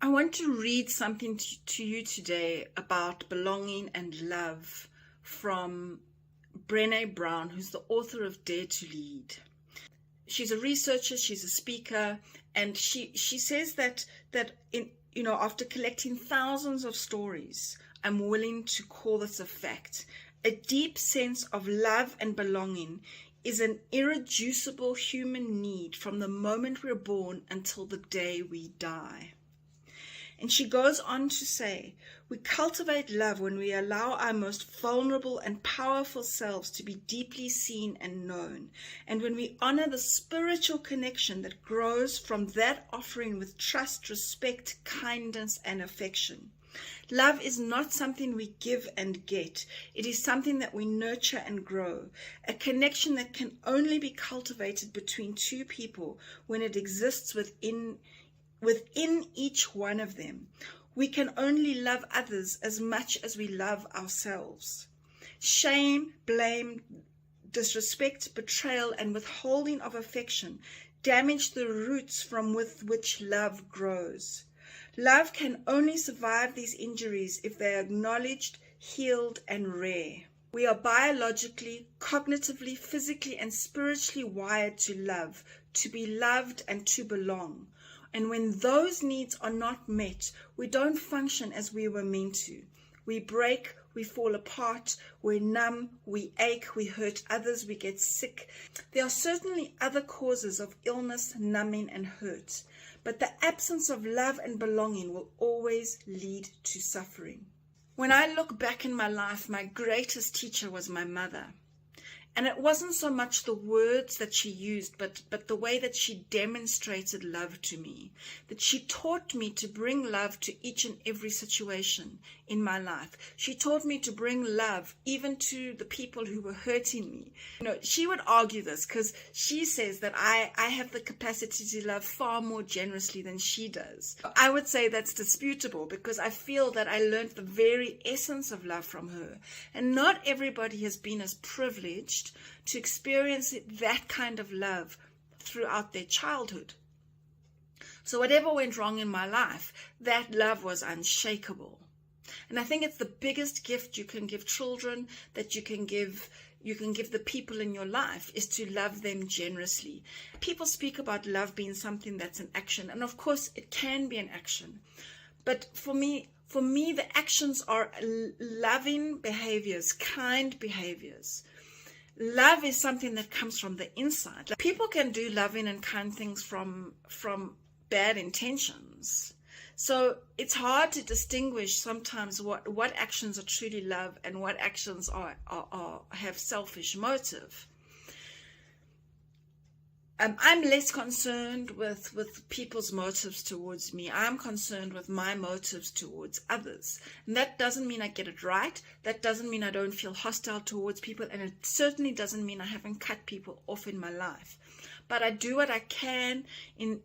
I want to read something to you today about belonging and love from Brene Brown, who's the author of Dare to Lead. She's a researcher, she's a speaker, and she says that after collecting thousands of stories, I'm willing to call this a fact. A deep sense of love and belonging is an irreducible human need from the moment we're born until the day we die. And she goes on to say, we cultivate love when we allow our most vulnerable and powerful selves to be deeply seen and known, and when we honor the spiritual connection that grows from that offering with trust, respect, kindness, and affection. Love is not something we give and get. It is something that we nurture and grow, a connection that can only be cultivated between two people when it exists within each one of them. We can only love others as much as we love ourselves. Shame, blame, disrespect, betrayal, and withholding of affection damage the roots from which love grows. Love can only survive these injuries if they are acknowledged, healed, and rare. We are biologically, cognitively, physically, and spiritually wired to love, to be loved, and to belong. And when those needs are not met, we don't function as we were meant to. We break, we fall apart, we're numb, we ache, we hurt others, we get sick. There are certainly other causes of illness, numbing, and hurt. But the absence of love and belonging will always lead to suffering. When I look back in my life, my greatest teacher was my mother. And it wasn't so much the words that she used, but the way that she demonstrated love to me. That she taught me to bring love to each and every situation in my life. She taught me to bring love even to the people who were hurting me. She would argue this because she says that I have the capacity to love far more generously than she does. I would say that's disputable because I feel that I learned the very essence of love from her. And not everybody has been as privileged to experience that kind of love throughout their childhood. So whatever went wrong in my life, that love was unshakable. And I think it's the biggest gift you can give children, that you can give the people in your life, is to love them generously. People speak about love being something that's an action, and of course it can be an action. But for me, the actions are loving behaviors, kind behaviors. Love is something that comes from the inside. People can do loving and kind things from bad intentions. So it's hard to distinguish sometimes what actions are truly love and what actions have selfish motive. I'm less concerned with people's motives towards me. I'm concerned with my motives towards others. And that doesn't mean I get it right. That doesn't mean I don't feel hostile towards people. And it certainly doesn't mean I haven't cut people off in my life. But I do what I can in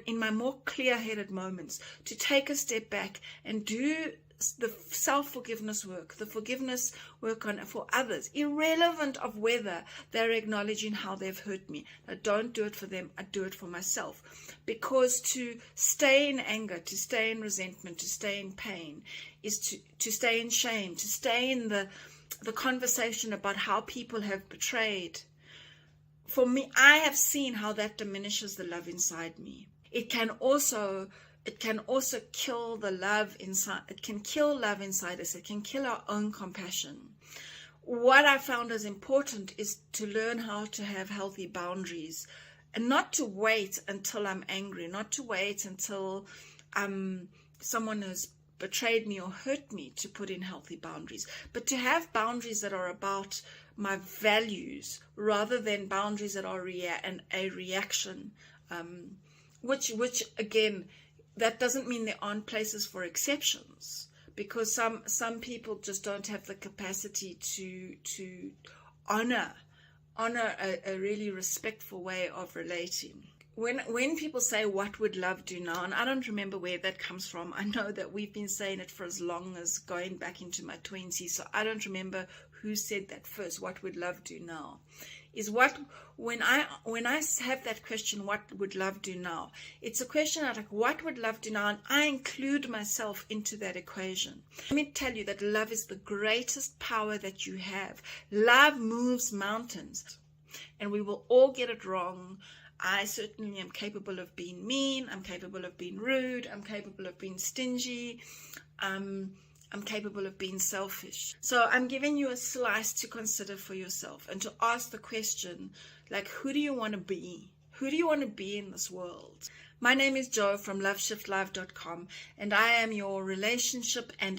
my more clear-headed moments to take a step back and do the self-forgiveness work, the forgiveness work for others, irrelevant of whether they're acknowledging how they've hurt me. I don't do it for them, I do it for myself. Because to stay in anger, to stay in resentment, to stay in pain, is to stay in shame, to stay in the conversation about how people have betrayed. For me, I have seen how that diminishes the love inside me. It can also kill the love inside. It can kill love inside us. It can kill our own compassion. What I found as important is to learn how to have healthy boundaries and not to wait until I'm angry, not to wait until someone has betrayed me or hurt me to put in healthy boundaries, but to have boundaries that are about my values rather than boundaries that are a reaction, which again, that doesn't mean there aren't places for exceptions, because some people just don't have the capacity to honor a really respectful way of relating. When people say, what would love do now? And I don't remember where that comes from. I know that we've been saying it for as long as going back into my 20s, so I don't remember who said that first. What would love do now? is when I have that question, what would love do now? It's a question like, what would love do now? And I include myself into that equation. Let me tell you that love is the greatest power that you have. Love moves mountains, and we will all get it wrong. I certainly am capable of being mean. I'm capable of being rude. I'm capable of being stingy. I'm capable of being selfish. So I'm giving you a slice to consider for yourself and to ask the question, like, who do you want to be? Who do you want to be in this world? My name is Jo from loveshiftlive.com, and I am your relationship and